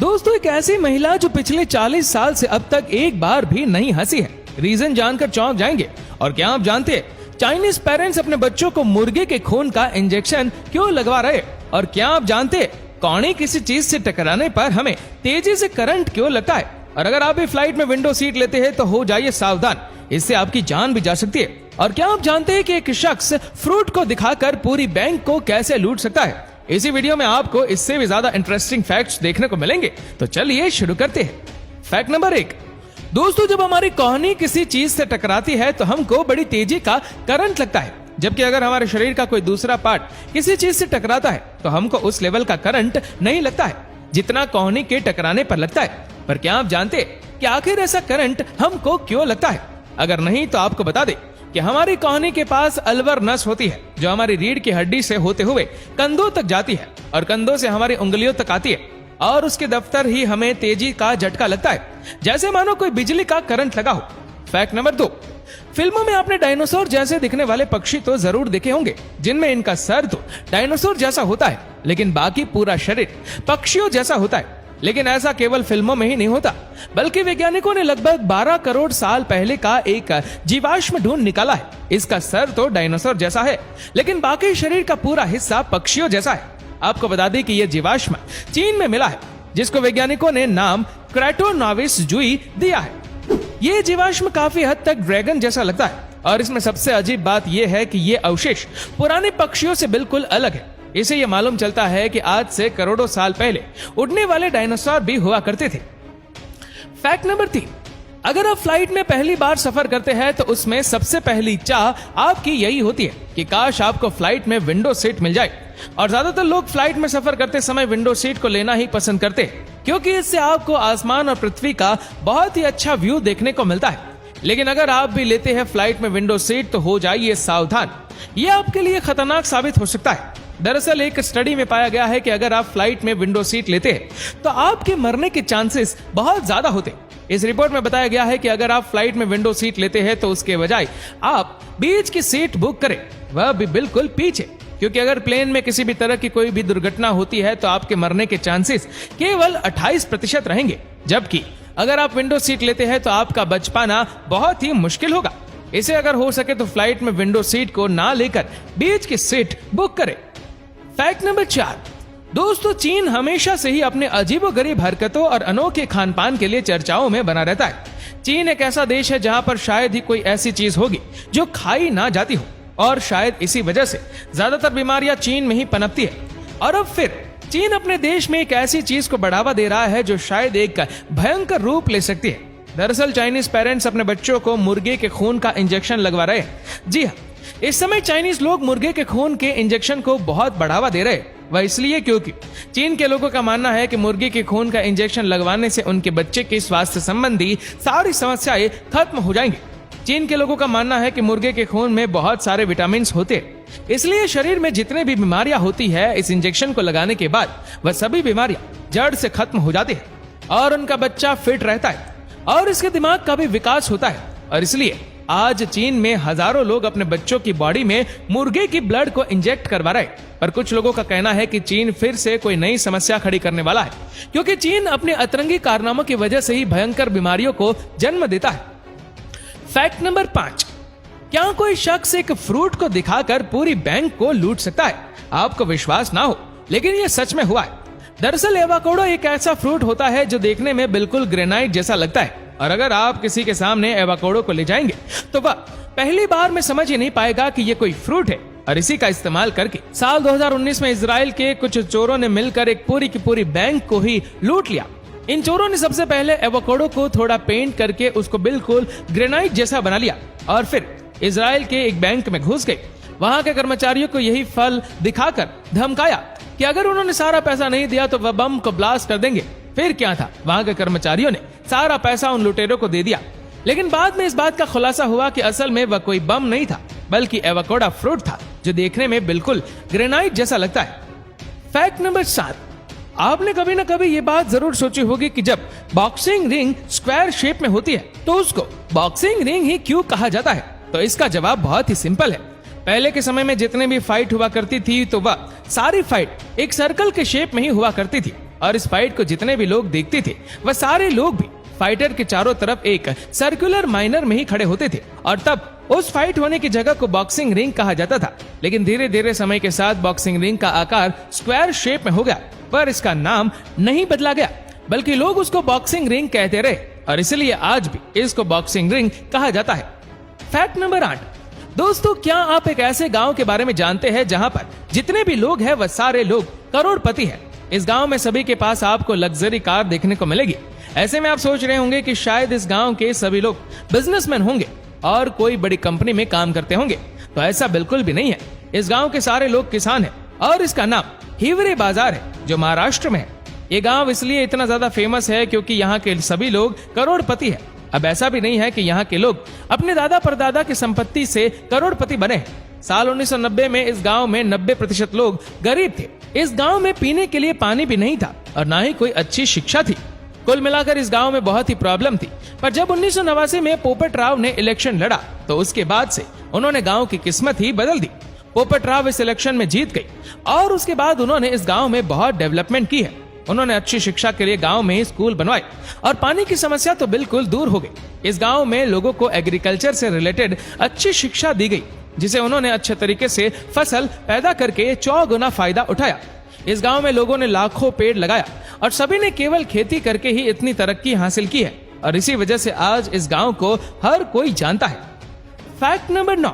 दोस्तों, एक ऐसी महिला जो पिछले 40 साल से अब तक एक बार भी नहीं हंसी है। रीजन जानकर चौंक जाएंगे। और क्या आप जानते हैं चाइनीज पेरेंट्स अपने बच्चों को मुर्गे के खून का इंजेक्शन क्यों लगवा रहे? और क्या आप जानते हैं कौड़ी किसी चीज से टकराने पर हमें तेजी से करंट क्यों लगता है? और अगर आप भी फ्लाइट में विंडो सीट लेते हैं तो हो जाइए सावधान, इससे आपकी जान भी जा सकती है। और क्या आप जानते हैं कि एक शख्स फ्रूट को दिखाकर पूरी बैंक को कैसे लूट सकता है? इसी वीडियो में आपको इससे भी ज्यादा इंटरेस्टिंग फैक्ट्स देखने को मिलेंगे। तो चलिए शुरू करते हैं। Fact number 1। दोस्तों, जब हमारी कोहनी किसी चीज से टकराती है तो हमको बड़ी तेजी का करंट लगता है, जबकि अगर हमारे शरीर का कोई दूसरा पार्ट किसी चीज से टकराता है तो हमको उस लेवल का करंट नहीं लगता है जितना कोहनी के टकराने पर लगता है। पर क्या आप जानते हैं कि आखिर ऐसा करंट हमको क्यों लगता है? अगर नहीं तो आपको बता दें कि हमारी कोहनी के पास अल्वर नस होती है जो हमारी रीढ़ की हड्डी से होते हुए कंधों तक जाती है और कंधों से हमारी उंगलियों तक आती है और उसके दफ्तर ही हमें तेजी का झटका लगता है, जैसे मानो कोई बिजली का करंट लगा हो। Fact number 2। फिल्मों में आपने डायनासोर जैसे दिखने वाले पक्षी तो जरूर देखे होंगे जिनमें इनका सर तो डायनासोर जैसा होता है लेकिन बाकी पूरा शरीर पक्षियों जैसा होता है। लेकिन ऐसा केवल फिल्मों में ही नहीं होता, बल्कि वैज्ञानिकों ने लगभग 12 करोड़ साल पहले का एक जीवाश्म ढूंढ निकाला है। इसका सर तो डायनासोर जैसा है लेकिन बाकी शरीर का पूरा हिस्सा पक्षियों जैसा है। आपको बता दें कि यह जीवाश्म चीन में मिला है, जिसको वैज्ञानिकों ने नाम क्रेटोनोविस जुई दिया है। ये जीवाश्म काफी हद तक ड्रैगन जैसा लगता है और इसमें सबसे अजीब बात यह है कि ये अवशेष पुराने पक्षियों से बिल्कुल अलग है। इसे यह मालूम चलता है कि आज से करोड़ों साल पहले उड़ने वाले डायनासोर भी हुआ करते थे। Fact number 3। अगर आप फ्लाइट में पहली बार सफर करते हैं तो उसमें सबसे पहली चाह आपकी यही होती है कि काश आपको फ्लाइट में विंडो सीट मिल जाए। और ज्यादातर लोग फ्लाइट में सफर करते समय विंडो सीट को लेना ही पसंद करते हैं, क्योंकि इससे आपको आसमान और पृथ्वी का बहुत ही अच्छा व्यू देखने को मिलता है। लेकिन अगर आप भी लेते हैं फ्लाइट में विंडो सीट तो हो जाइए सावधान, ये आपके लिए खतरनाक साबित हो सकता है। दरअसल एक स्टडी में पाया गया है कि अगर आप फ्लाइट में विंडो सीट लेते हैं तो आपके मरने के चांसेस बहुत ज्यादा होते हैं। इस रिपोर्ट में बताया गया है कि अगर आप फ्लाइट में विंडो सीट लेते हैं तो उसके बजाय आप बीच की सीट बुक करें, वह भी बिल्कुल पीछे, क्योंकि अगर प्लेन में किसी भी तरह की कोई भी दुर्घटना होती है तो आपके मरने के चांसेस केवल 28% रहेंगे, जबकि अगर आप विंडो सीट लेते हैं तो आपका बच पाना बहुत ही मुश्किल होगा। इसे अगर हो सके तो फ्लाइट में विंडो सीट को ना लेकर बीच की सीट बुक करें। Fact number 4। दोस्तों, चीन हमेशा से ही अपने अजीबोगरीब हरकतों और अनोखे खान पान के लिए चर्चाओं में बना रहता है। चीन एक ऐसा देश है जहां पर शायद ही कोई ऐसी चीज होगी जो खाई ना जाती हो, और शायद इसी वजह से ज्यादातर बीमारियां चीन में ही पनपती है। और अब फिर चीन अपने देश में एक ऐसी चीज को बढ़ावा दे रहा है जो शायद एक भयंकर रूप ले सकती है। दरअसल चाइनीज पेरेंट्स अपने बच्चों को मुर्गे के खून का इंजेक्शन लगवा रहे हैं। जी हाँ, इस समय चाइनीज लोग मुर्गे के खून के इंजेक्शन को बहुत बढ़ावा दे रहे हैं। वह इसलिए क्योंकि चीन के लोगों का मानना है कि मुर्गे के खून का इंजेक्शन लगवाने से उनके बच्चे की स्वास्थ्य संबंधी सारी समस्याएं खत्म हो जाएंगी। चीन के लोगों का मानना है कि मुर्गे के खून में बहुत सारे विटामिन होते हैं, इसलिए शरीर में जितने भी बीमारियां होती है इस इंजेक्शन को लगाने के बाद वह सभी बीमारियां जड़ से खत्म हो जाती है और उनका बच्चा फिट रहता है और इसके दिमाग का भी विकास होता है। और इसलिए आज चीन में हजारों लोग अपने बच्चों की बॉडी में मुर्गे की ब्लड को इंजेक्ट करवा रहे हैं। पर कुछ लोगों का कहना है कि चीन फिर से कोई नई समस्या खड़ी करने वाला है, क्योंकि चीन अपने अतरंगी कारनामों की वजह से ही भयंकर बीमारियों को जन्म देता है। Fact number 5। क्या कोई शख्स एक फ्रूट को दिखाकर पूरी बैंक को लूट सकता है? आपको विश्वास ना हो, लेकिन यह सच में हुआ है। दरअसल एवोकाडो एक ऐसा फ्रूट होता है जो देखने में बिल्कुल ग्रेनाइट जैसा लगता है, और अगर आप किसी के सामने एवोकाडो को ले जाएंगे तो वह पहली बार में समझ ही नहीं पाएगा कि यह कोई फ्रूट है। और इसी का इस्तेमाल करके साल 2019 में इजराइल के कुछ चोरों ने मिलकर एक पूरी की पूरी बैंक को ही लूट लिया। इन चोरों ने सबसे पहले एवोकाडो को थोड़ा पेंट करके उसको बिल्कुल ग्रेनाइट जैसा बना लिया और फिर इजराइल के एक बैंक में घुस गए। वहां के कर्मचारियों को यही फल दिखाकर धमकाया कि अगर उन्होंने सारा पैसा नहीं दिया तो वह बम को ब्लास्ट कर देंगे। फिर क्या था, वहां के कर्मचारियों ने सारा पैसा उन लुटेरों को दे दिया। लेकिन बाद में इस बात का खुलासा हुआ कि असल में वह कोई बम नहीं था, बल्कि एवोकाडो फ्रूट था जो देखने में बिल्कुल ग्रेनाइट जैसा लगता है। Fact number 7। आपने कभी ना कभी ये बात जरूर सोची होगी कि जब बॉक्सिंग रिंग स्क्वायर शेप में होती है तो उसको बॉक्सिंग रिंग ही क्यों कहा जाता है? तो इसका जवाब बहुत ही सिंपल है। पहले के समय में जितने भी फाइट हुआ करती थी तो वह सारी फाइट एक सर्कल के शेप में ही हुआ करती थी और इस फाइट को जितने भी लोग देखते थे वह सारे लोग भी फाइटर के चारों तरफ एक सर्कुलर माइनर में ही खड़े होते थे और तब उस फाइट होने की जगह को बॉक्सिंग रिंग कहा जाता था। लेकिन धीरे धीरे समय के साथ बॉक्सिंग रिंग का आकार स्क्वायर शेप में हो गया, पर इसका नाम नहीं बदला गया, बल्कि लोग उसको बॉक्सिंग रिंग कहते रहे और इसलिए आज भी इसको बॉक्सिंग रिंग कहा जाता है। Fact number 8। दोस्तों, क्या आप एक ऐसे गांव के बारे में जानते हैं जहां पर जितने भी लोग हैं वह सारे लोग करोड़पति हैं। इस गांव में सभी के पास आपको लग्जरी कार देखने को मिलेगी। ऐसे में आप सोच रहे होंगे कि शायद इस गांव के सभी लोग बिजनेसमैन होंगे और कोई बड़ी कंपनी में काम करते होंगे, तो ऐसा बिल्कुल भी नहीं है। इस गांव के सारे लोग किसान हैं और इसका नाम हिवरे बाजार है जो महाराष्ट्र में है। ये गांव इसलिए इतना ज्यादा फेमस है क्योंकि यहाँ के सभी लोग करोड़पति है। अब ऐसा भी नहीं है कि यहाँ के लोग अपने दादा परदादा की संपत्ति से करोड़पति बने हैं। साल 1990 में इस गांव में 90% लोग गरीब थे। इस गांव में पीने के लिए पानी भी नहीं था और ना ही कोई अच्छी शिक्षा थी। कुल मिलाकर इस गांव में बहुत ही प्रॉब्लम थी। पर जब 1989 में पोपट राव ने इलेक्शन लड़ा तो उसके बाद से उन्होंने गांव की किस्मत ही बदल दी। पोपट राव इस इलेक्शन में जीत गई और उसके बाद उन्होंने इस गांव में बहुत डेवलपमेंट की है। उन्होंने अच्छी शिक्षा के लिए गांव में स्कूल बनवाए और पानी की समस्या तो बिल्कुल दूर हो गई। इस गांव में लोगों को एग्रीकल्चर से रिलेटेड अच्छी शिक्षा दी गई, जिसे उन्होंने अच्छे तरीके से फसल पैदा करके 100 गुना फायदा उठाया। इस गांव में लोगों ने लाखों पेड़ लगाया और सभी ने केवल खेती करके ही इतनी तरक्की हासिल की है और इसी वजह से आज इस गांव को हर कोई जानता है। Fact number 9।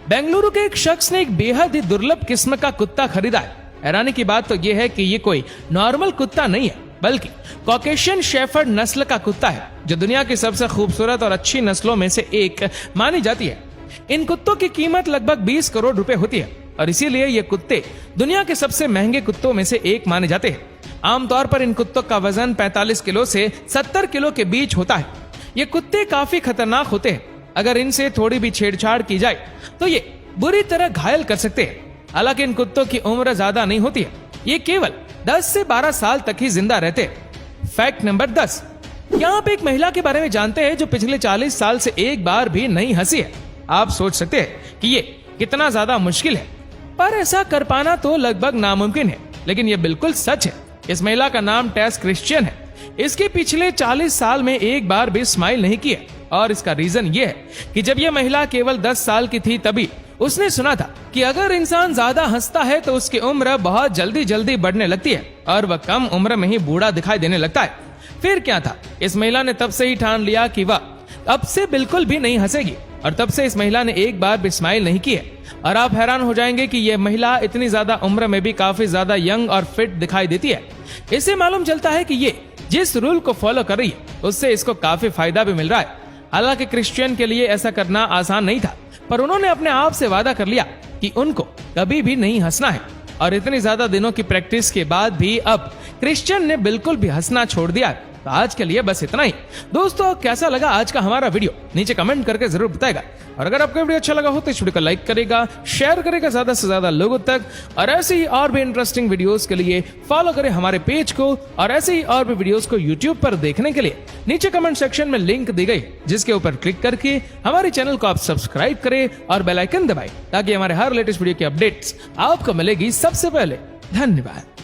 बेंगलुरु के एक शख्स ने एक बेहद ही दुर्लभ किस्म का कुत्ता खरीदा है। हैरानी की बात तो यह है कि ये कोई नॉर्मल कुत्ता नहीं है, बल्कि कॉकेशियन शेफर्ड नस्ल का कुत्ता है जो दुनिया की सबसे खूबसूरत और अच्छी नस्लों में से एक मानी जाती है। इन कुत्तों की कीमत लगभग 20 करोड़ रुपए होती है और इसीलिए ये कुत्ते दुनिया के सबसे महंगे कुत्तों में से एक माने जाते हैं। आमतौर पर इन कुत्तों का वजन 45 किलो से 70 किलो के बीच होता है। ये कुत्ते काफी खतरनाक होते हैं। अगर इनसे थोड़ी भी छेड़छाड़ की जाए तो ये बुरी तरह घायल कर सकते हैं। हालांकि इन कुत्तों की उम्र ज्यादा नहीं होती है, ये केवल 10 से 12 साल तक ही जिंदा रहते हैं। Fact number 10। क्या आप एक महिला के बारे में जानते हैं जो पिछले 40 साल से एक बार भी नहीं हंसी है? आप सोच सकते हैं कि ये कितना ज्यादा मुश्किल है, पर ऐसा कर पाना तो लगभग नामुमकिन है, लेकिन ये बिल्कुल सच है। इस महिला का नाम टेस क्रिश्चियन है। इसके पिछले 40 साल में एक बार भी स्माइल नहीं किया और इसका रीजन ये है कि जब ये महिला केवल 10 साल की थी तभी उसने सुना था कि अगर इंसान ज्यादा हंसता है तो उसकी उम्र बहुत जल्दी जल्दी बढ़ने लगती है और वह कम उम्र में ही बूढ़ा दिखाई देने लगता है। फिर क्या था, इस महिला ने तब से ही ठान लिया कि वह अब से बिल्कुल भी नहीं हंसेगी और तब से इस महिला ने एक बार भी स्माइल नहीं की है। और आप हैरान हो जाएंगे कि यह महिला इतनी ज्यादा उम्र में भी काफी ज्यादा यंग और फिट दिखाई देती है। इससे मालूम चलता है कि ये जिस रूल को फॉलो कर रही है उससे इसको काफी फायदा भी मिल रहा है। हालांकि क्रिश्चियन के लिए ऐसा करना आसान नहीं था, पर उन्होंने अपने आप से वादा कर लिया कि उनको कभी भी नहीं हंसना है और इतनी ज्यादा दिनों की प्रैक्टिस के बाद भी अब क्रिश्चियन ने बिल्कुल भी हंसना छोड़ दिया। तो आज के लिए बस इतना ही। दोस्तों, कैसा लगा आज का हमारा वीडियो नीचे कमेंट करके जरूर बताएगा और अगर आपको वीडियो अच्छा लगा हो तो इस वीडियो को लाइक करेगा, शेयर करेगा ज्यादा से ज्यादा लोगों तक और ऐसे ही और भी इंटरेस्टिंग वीडियोस के लिए फॉलो करें हमारे पेज को और ऐसे ही और भी वीडियोस को यूट्यूब पर देखने के लिए नीचे कमेंट सेक्शन में लिंक दी गई जिसके ऊपर क्लिक करके हमारे चैनल को आप सब्सक्राइब करें और बेल आइकन दबाएं ताकि हमारे हर लेटेस्ट वीडियो की अपडेट्स आपको मिलेगी सबसे पहले। धन्यवाद।